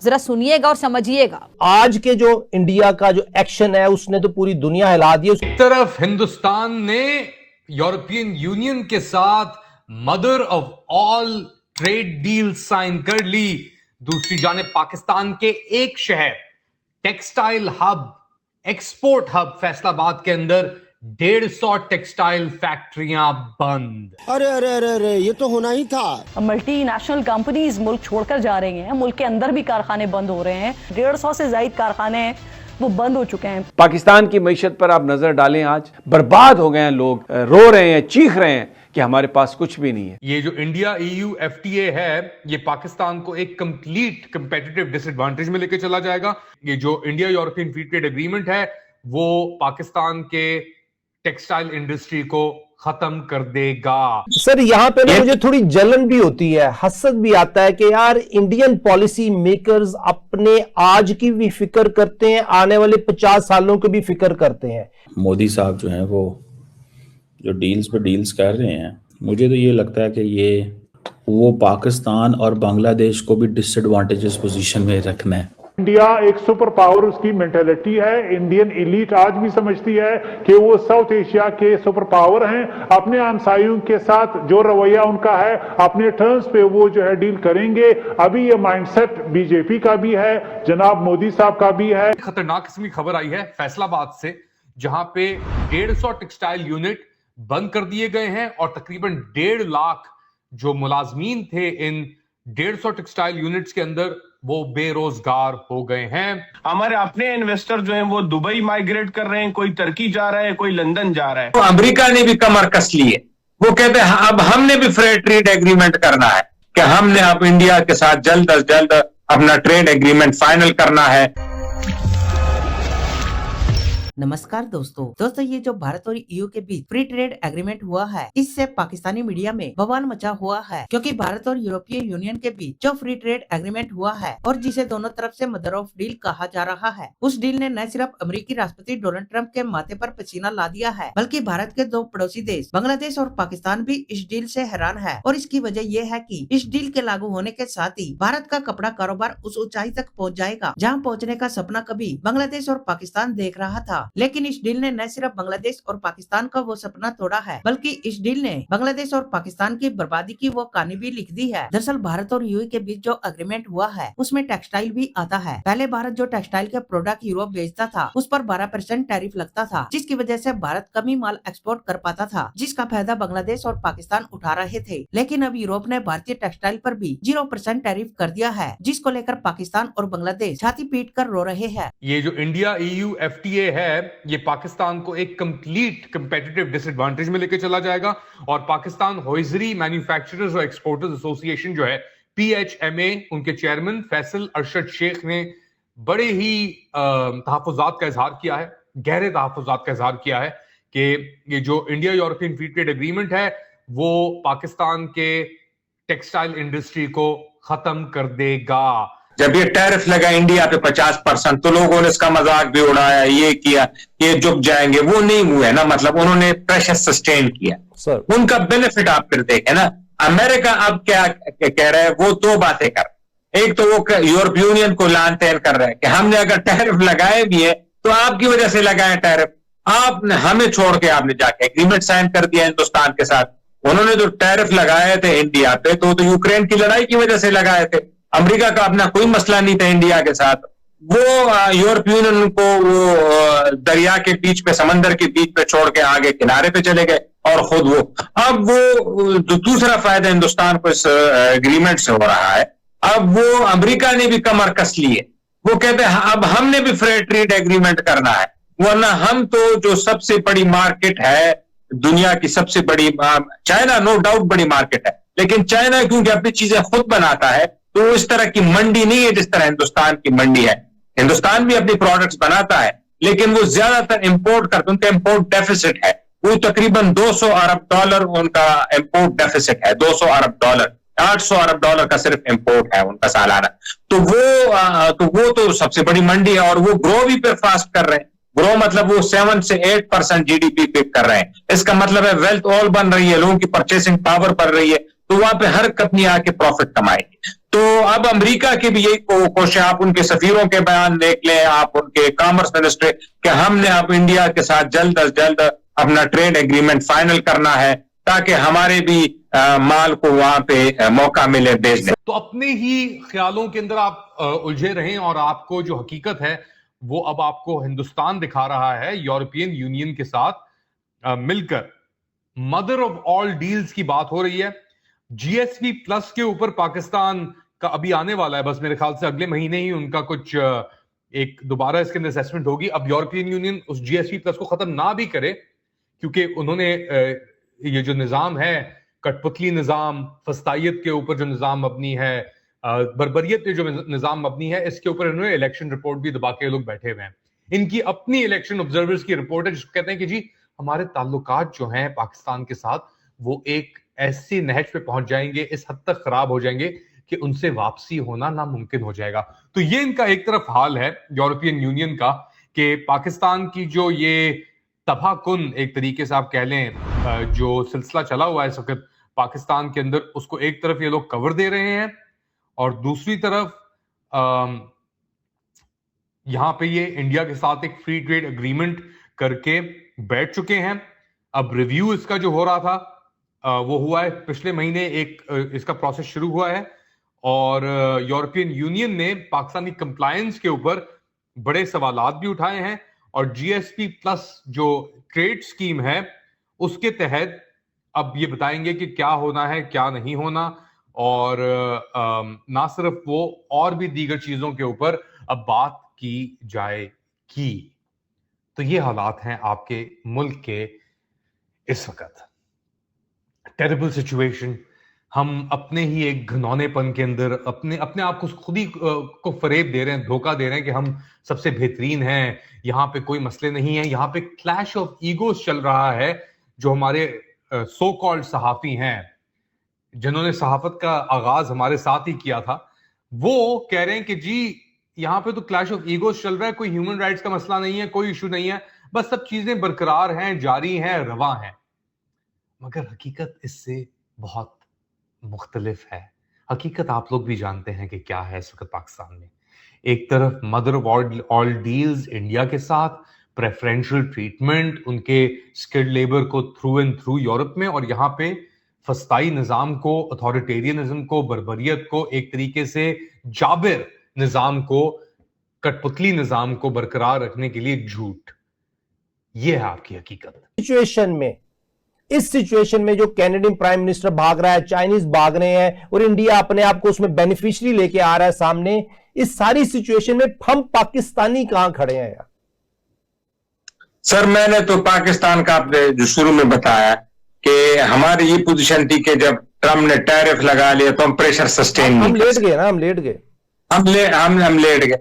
जरा सुनिएगा और समझिएगा। आज के जो इंडिया का जो एक्शन है उसने तो पूरी दुनिया हिला दी। एक तरफ हिंदुस्तान ने यूरोपियन यूनियन के साथ mother of all trade deal sign कर ली, दूसरी जानिब पाकिस्तान के एक शहर textile hub, export hub Faisalabad के अंदर 150 टेक्सटाइल फैक्ट्रियां बंद। अरे अरे अरे अरे ये तो होना ही था। मल्टीनेशनल कंपनीज मुल्क छोड़कर जा रही हैं, मुल्क के अंदर भी कारखाने बंद हो रहे हैं। 150 से ज्यादा कारखाने हैं वो बंद हो चुके हैं। पाकिस्तान की मईशत पर आप नजर डालें, आज बर्बाद हो गए हैं लोग, रो रहे हैं, चीख रहे हैं कि हमारे पास कुछ भी नहीं है। ये जो इंडिया EU FTA है ये पाकिस्तान को एक कंप्लीट कंपेटिटिव डिसएडवांटेज में लेके चला जाएगा। ये जो India European free trade agreement है वो पाकिस्तान के टेक्सटाइल इंडस्ट्री को खत्म कर देगा। सर यहाँ पे ना मुझे थोड़ी जलन भी होती है, हसद भी आता है कि यार इंडियन पॉलिसी मेकर्स अपने आज की भी फिक्र करते हैं, आने वाले 50 सालों की भी फिक्र करते हैं। मोदी साहब जो हैं वो जो डील्स पे डील्स कर रहे हैं, मुझे तो ये लगता है कि वो पाकिस्तान और बांग्लादेश को भी डिसएडवांटेजेस पोजीशन में रखना है। इंडिया एक सुपर पावर उसकी मेंटेलिटी है। इंडियन एलीट आज भी समझती है कि वो साउथ एशिया के सुपर पावर हैं। अपने हमसायों के साथ जो रवैया उनका है, अपने टर्म्स पे वो जो है डील करेंगे। अभी ये माइंडसेट बीजेपी का भी है, जनाब मोदी साहब का भी है। खतरनाक किस्म की खबर आई है फैसलाबाद से, जहां पे 150 टेक्सटाइल यूनिट बंद कर दिए गए हैं और तकरीबन 1.5 लाख जो मुलाजमीन थे इन 150 टेक्सटाइल यूनिट्स के अंदर वो बेरोजगार हो गए हैं। हमारे अपने इन्वेस्टर जो हैं वो दुबई माइग्रेट कर रहे हैं, कोई तुर्की जा रहा है, कोई लंदन जा रहा है। तो अमेरिका ने भी कमर कस ली है, वो कहते हैं अब हमने भी फ्री ट्रेड एग्रीमेंट करना है, कि हमने अब इंडिया के साथ जल्द अज जल्द अपना ट्रेड एग्रीमेंट फाइनल करना है। नमस्कार दोस्तों ये जो भारत और EU के बीच फ्री ट्रेड एग्रीमेंट हुआ है, इससे पाकिस्तानी मीडिया में बवाल मचा हुआ है, क्योंकि भारत और यूरोपीय यूनियन के बीच जो फ्री ट्रेड एग्रीमेंट हुआ है और जिसे दोनों तरफ से मदर ऑफ डील कहा जा रहा है, उस डील ने न सिर्फ अमेरिकी राष्ट्रपति डोनाल्ड ट्रंप के माथे पर पसीना ला दिया है, बल्कि भारत के दो पड़ोसी देश बांग्लादेश और पाकिस्तान भी इस डील से हैरान है। और इसकी वजह यह है कि इस डील के लागू होने के साथ ही भारत का कपड़ा कारोबार उस ऊंचाई तक पहुँच जाएगा जहाँ पहुँचने का सपना कभी बांग्लादेश और पाकिस्तान देख रहा था। लेकिन इस डील ने न सिर्फ बांग्लादेश और पाकिस्तान का वो सपना तोड़ा है, बल्कि इस डील ने बांग्लादेश और पाकिस्तान की बर्बादी की वो कहानी भी लिख दी है। दरअसल भारत और यूएई के बीच जो एग्रीमेंट हुआ है उसमें टेक्सटाइल भी आता है। पहले भारत जो टेक्सटाइल के प्रोडक्ट यूरोप बेचता था उस पर 12% टैरिफ लगता था, जिसकी वजह से भारत कम ही माल एक्सपोर्ट कर पाता था, जिसका फायदा बांग्लादेश और पाकिस्तान उठा रहे थे। लेकिन अब यूरोप ने भारतीय टेक्सटाइल पर भी 0% टैरिफ कर दिया है, जिसको लेकर पाकिस्तान और बांग्लादेश छाती पीट कर रो रहे हैं। ये जो इंडिया EU FTA है ये पाकिस्तान को एक कंप्लीट कंपेटिटिव डिसएडवांटेज में लेके चला जाएगा और पाकिस्तान हॉइजरी मैन्युफैक्चरर्स और एक्सपोर्टर्स एसोसिएशन जो है PHMA, उनके चेयरमैन फैसल अरशद शेख ने बड़े ही तहफ्फुज़ात का इजहार किया है, गहरे तहफ्फुज़ात का इजहार किया है कि ये जो India European free trade agreement है वो पाकिस्तान के टेक्सटाइल इंडस्ट्री को खत्म कर देगा। जब ये टैरिफ लगा इंडिया पे 50%, तो लोगों ने इसका मजाक भी उड़ाया, ये किया, ये झुक जाएंगे, वो नहीं हुए ना। मतलब उन्होंने प्रेशर सस्टेन किया। उनका बेनिफिट आप फिर देखें ना। अमेरिका अब क्या कह रहा है, वो दो बातें कर। एक तो वो यूरोप यूनियन को लान तैन कर रहे हैं कि हमने अगर टैरिफ लगाए भी है तो आपकी वजह से लगाए टैरिफ, आपने हमें छोड़ के आपने जाके एग्रीमेंट साइन कर दिया हिंदुस्तान के साथ। उन्होंने जो टैरिफ लगाए थे इंडिया पे तो यूक्रेन की लड़ाई की वजह से लगाए थे। अमेरिका का अपना कोई मसला नहीं था इंडिया के साथ। वो यूरोप यूनियन को वो दरिया के बीच पे, समंदर के बीच पे छोड़ के आगे किनारे पे चले गए और खुद वो। अब वो जो दूसरा फायदा हिंदुस्तान को इस एग्रीमेंट से हो रहा है, अब वो अमेरिका ने भी कमर कस ली है। वो कहते हैं अब हमने भी फ्री ट्रेड एग्रीमेंट करना है, वरना हम तो जो सबसे बड़ी मार्केट है दुनिया की, सबसे बड़ी चाइना नो डाउट बड़ी मार्केट है, लेकिन चाइना क्योंकि अपनी चीजें खुद बनाता है तो इस तरह की मंडी नहीं है जिस तरह हिंदुस्तान की मंडी है। हिंदुस्तान भी अपनी प्रोडक्ट्स बनाता है लेकिन वो ज्यादातर इंपोर्ट करते, उनका इंपोर्ट डेफिसिट है। वो तकरीबन $200 अरब उनका इंपोर्ट डेफिसिट है, $200 अरब, $800 अरब का सिर्फ इंपोर्ट है उनका सालाना। तो वो तो सबसे बड़ी मंडी है और वो ग्रो भी फिर फास्ट कर रहे हैं। ग्रो मतलब वो 7 से 8% GDP पिक कर रहे हैं। इसका मतलब है वेल्थ ऑल बन रही है, लोगों की परचेसिंग पावर बढ़ रही है, तो वहां पे हर कंपनी आके प्रॉफिट कमाएगी। तो अब अमेरिका की भी यही कोशिश, आप उनके सफीरों के बयान देख लें, आप उनके कॉमर्स मिनिस्टर, कि हमने अब इंडिया के साथ जल्द अज जल्द अपना ट्रेड एग्रीमेंट फाइनल करना है ताकि हमारे भी माल को वहां पे मौका मिले बेचने। तो अपने ही ख्यालों के अंदर आप उलझे रहें और आपको जो हकीकत है वो अब आपको हिंदुस्तान दिखा रहा है यूरोपियन यूनियन के साथ मिलकर। मदर ऑफ ऑल डील्स की बात हो रही है। जीएसपी प्लस के ऊपर पाकिस्तान का अभी आने वाला है, बस मेरे ख्याल से अगले महीने ही उनका कुछ एक दोबारा इसके अंदर असेसमेंट होगी। अब यूरोपियन यूनियन उस जीएसपी प्लस को खत्म ना भी करे, क्योंकि उन्होंने ये जो निजाम है, कठपुतली निजाम, फस्तायत के ऊपर जो निजाम मबनी है, बर्बरियत पे जो निजाम मबनी है, इसके ऊपर इन्होंने इलेक्शन रिपोर्ट भी दबा के लोग बैठे हुए हैं। इनकी अपनी इलेक्शन ऑब्जर्वर्स की रिपोर्ट है जिसको कहते हैं कि जी हमारे ताल्लुकात जो हैं पाकिस्तान के साथ वो एक ऐसी नहज पे पहुंच जाएंगे, इस हद तक खराब हो जाएंगे कि उनसे वापसी होना नामुमकिन हो जाएगा। तो ये इनका एक तरफ हाल है यूरोपियन यूनियन का कि पाकिस्तान की जो ये तबाहकुन एक तरीके से आप कह लें जो सिलसिला चला हुआ है इस वक्त पाकिस्तान के अंदर, उसको एक तरफ ये लोग कवर दे रहे हैं और दूसरी तरफ यहां पे ये इंडिया के साथ एक फ्री ट्रेड एग्रीमेंट करके बैठ चुके हैं। अब रिव्यू इसका जो हो रहा था वो हुआ है पिछले महीने, एक इसका प्रोसेस शुरू हुआ है और यूरोपियन यूनियन ने पाकिस्तानी कंप्लायंस के ऊपर बड़े सवालात भी उठाए हैं और जीएसपी प्लस जो ट्रेड स्कीम है उसके तहत अब ये बताएंगे कि क्या होना है क्या नहीं होना, और ना सिर्फ वो और भी दीगर चीजों के ऊपर अब बात की जाएगी। तो ये हालात हैं आपके मुल्क के इस वक्त। Terrible situation. हम अपने ही एक घनौनेपन के अंदर अपने आप को खुद ही को फरेब दे रहे हैं, धोखा दे रहे हैं कि हम सबसे बेहतरीन हैं, यहाँ पे कोई मसले नहीं है। यहाँ पे क्लैश ऑफ ईगोस चल रहा है। जो हमारे सो कॉल्ड सहाफी हैं जिन्होंने सहाफत का आगाज हमारे साथ ही किया था, वो कह रहे हैं कि जी यहाँ पे तो क्लैश ऑफ ईगोस चल रहा है, कोई ह्यूमन राइट्स का मसला नहीं है, कोई इशू नहीं है, बस सब चीजें बरकरार हैं, जारी हैं, रवा हैं। मगर हकीकत इससे बहुत मुख्तलिफ है। हकीकत आप लोग भी जानते हैं कि क्या है इस वक्त पाकिस्तान में। एक तरफ mother of all deals India के साथ, प्रेफरेंशियल ट्रीटमेंट उनके स्किल्ड लेबर को थ्रू एंड थ्रू यूरोप में, और यहाँ पे फस्ताई निजाम को, अथॉरिटेरियनिज्म को, बर्बरियत को, एक तरीके से जाबिर निजाम को, कठपुतली निजाम को बरकरार रखने के लिए झूठ। ये है आपकी हकीकत। इस सिचुएशन में जो कैनेडियन प्राइम मिनिस्टर भाग रहा है, चाइनीज भाग रहे हैं और इंडिया अपने आप को उसमें बेनिफिशियरी लेके आ रहा है सामने, इस सारी सिचुएशन में हम पाकिस्तानी कहां खड़े हैं यार? सर मैंने तो पाकिस्तान का आपने जो शुरू में बताया कि हमारी ये पोजीशन थी कि जब ट्रम्प ने टैरिफ लगा लिया तो हम प्रेशर सस्टेन हम लेट गए।